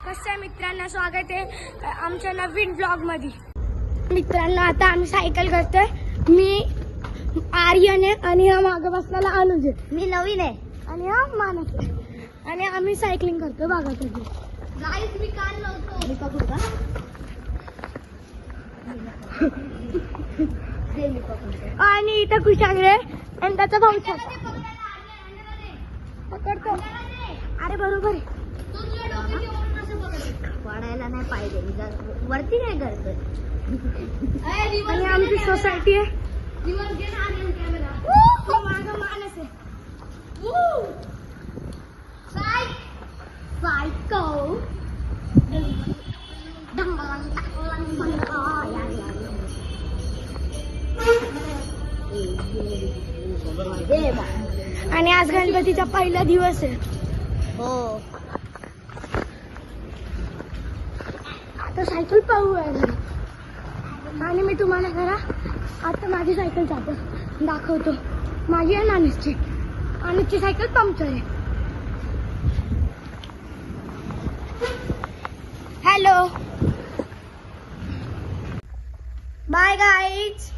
कसं आहे मित्रांनो, स्वागत आहे आमच्या नवीन ब्लॉग मध्ये. मित्रांनो आता आम्ही सायकल करतोय. मी आर्यन आहे आणि हा मागे बसलेला अनुज आहे. मी नवीन आहे आणि हा मानस आहे. आणि आम्ही सायकलिंग करतोय बघा तुम्ही. गाईस मी काल नव्हतो मी पकडू का आणि इथं कुशागरे आणि त्याचा भाऊ पकडतो. अरे बरोबर आहे. पडायला नाही पाहिजे वरती काय करतोय. आणि आमची सोसायटी आहे. मागं मानस आहे. आणि आज गणपतीचा पहिला दिवस आहे. हो आता सायकल पाहू आहे. आणि मी तुम्हाला जरा आता माझी सायकल दाखवतो. माझी आहे नानीची. नानीची सायकल पंक्चर आहे. Hello bye guys.